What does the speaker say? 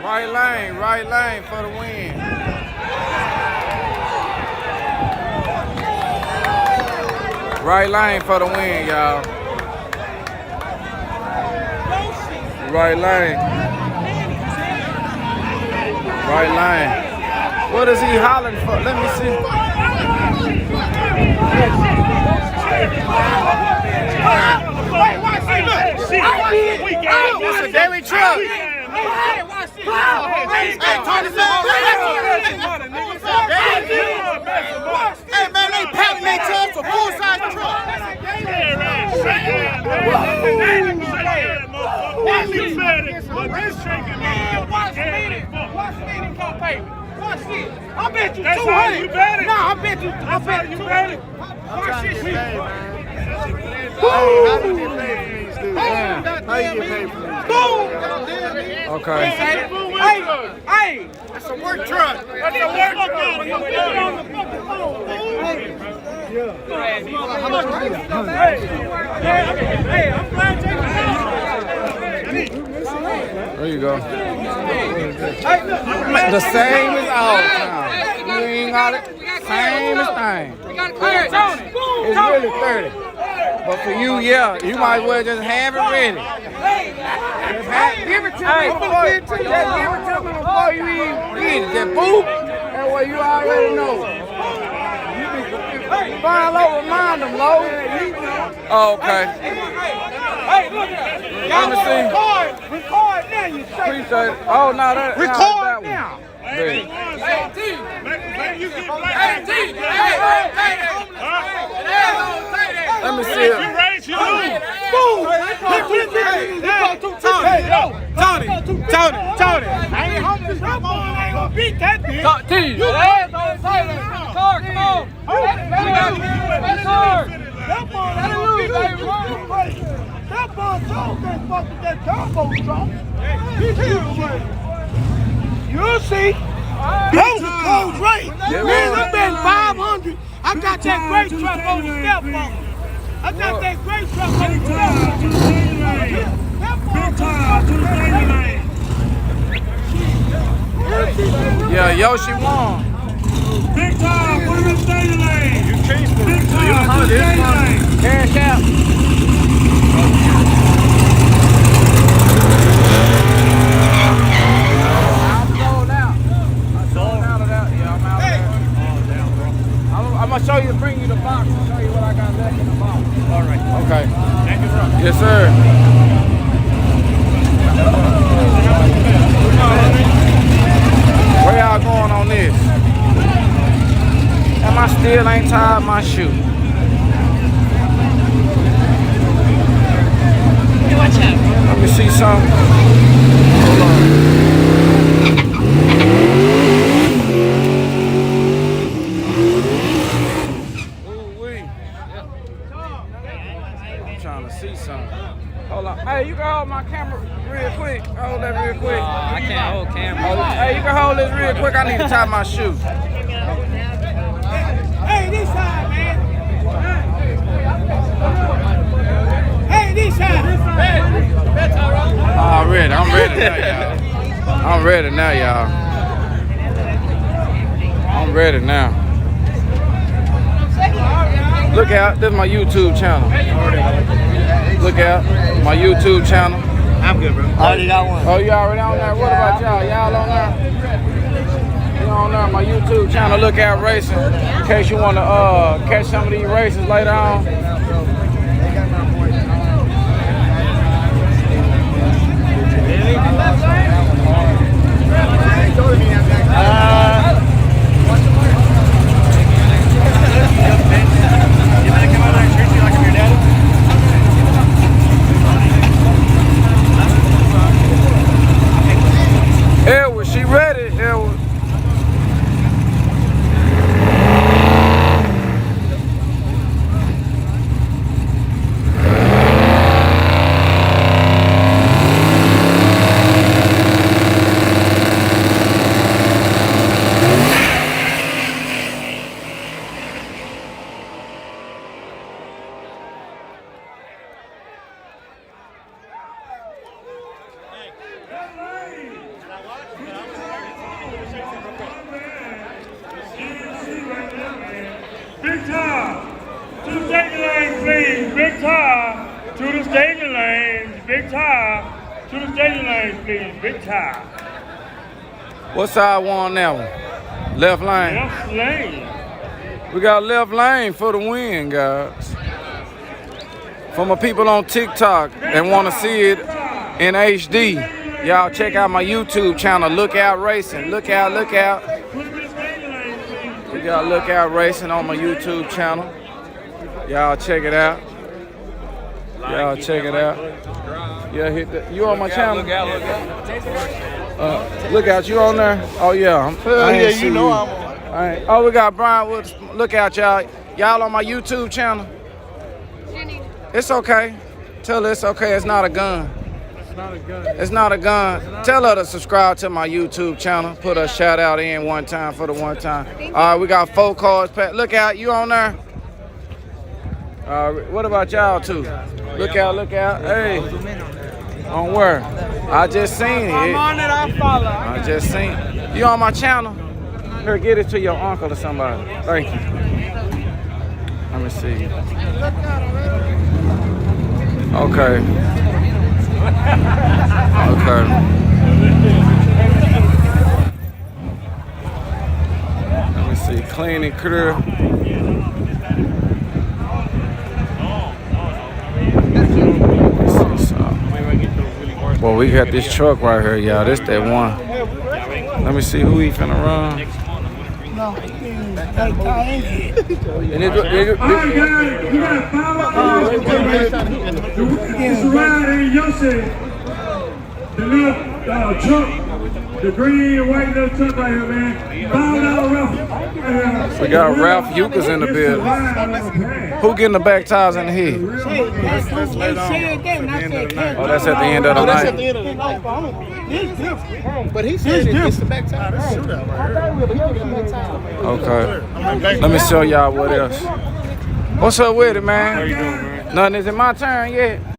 Right lane for the win. Right lane for the win, y'all. Right lane. Right lane. What is he hollering for? Let me see. It's a daily truck. Hey man, they packed their trucks for full-size truck. I bet you 200. No, I bet you 200. Watch this shit. How you get paid for this? Okay. Hey, that's a work truck. That's a work truck. Hey, I'm glad there you go. The same as all time. You ain't got it. Same as thing. It's really 30. But for you, yeah, you might as well just have it ready. Give it to me before you give it to me before you even eat it. Just boop. That way you already know. Fine, Lo, remind them, Lo. Oh, okay. Hey, look at it. Y'all record now, you say. Appreciate it. Oh, no, that. Record now. Hey, let me see it. Tony. I ain't homeless no more. I ain't gonna beat that bitch. Talk to you. Come on. That boy Jones ain't fucking that turbo truck. You'll see. That was a close race. Man, I'm betting 500. I got that great truck on the step on. I got that great truck on the step on. Yeah, Yoshi won. Big time, put him in the stadium lane. You chased him. Big time, put him in the stadium lane. Cash out. I'm gonna show you, bring you the box and show you what I got left in the box. All right. Okay. Thank you, bro. Yes, sir. Where y'all going on this? And I still ain't tied my shoe. Hey, watch out. Let me see something. Hold on. Hold on. Hey, you can hold my camera real quick. Hold that real quick. I can't hold camera. Hey, you can hold this real quick. I need to tie my shoe. Hey, this side, man. Hey, this side. I'm ready now, y'all. I'm ready now, y'all. I'm ready now. Look out, this is my YouTube channel. Look out, my YouTube channel. I'm good, bro. I already got one. Oh, you already on there? What about y'all? Y'all on there? You on there? My YouTube channel, Look Out Racing. In case you want to catch some of these races later on. Edward, she ready, Edward. To the staging lanes, big tire. To the staging lanes, please, big tire. What side want that one? Left lane. Left lane. We got left lane for the win, guys. For my people on TikTok and want to see it in HD, y'all check out my YouTube channel, Lookout Racing. Look out, look out. We got Lookout Racing on my YouTube channel. Y'all check it out. Y'all check it out. Yeah, hit the, you on my channel? Look out, you on there? Oh yeah. Yeah, you know I'm on. All right. Oh, we got Brian Woods. Look out, y'all. Y'all on my YouTube channel? It's okay. Tell her it's okay. It's not a gun. It's not a gun. Tell her to subscribe to my YouTube channel. Put a shout out in one time for the one time. All right, we got 4 cars. Look out, you on there? What about y'all too? Look out, look out. Hey, on where? I just seen it. I'm on it, I follow. I just seen it. You on my channel? Here, get it to your uncle or somebody. Thank you. Let me see. Okay. Okay. Let me see. Clean and clear. Well, we got this truck right here, y'all. This that one. Let me see who he finna run. No, And All right, guys, you got 5 cars. It's around in Yossi. The little truck, the green and white little truck right here, man. $5 Ralph. we got Ralph Euchers in the building. Who getting the back tires in the head? Oh, that's at the end of the That's night. at the end of the night. But he said it's the back tire. That's the shootout right here. Okay. Let me show y'all what else. What's up with it, man? Nothing. Is it my turn yet?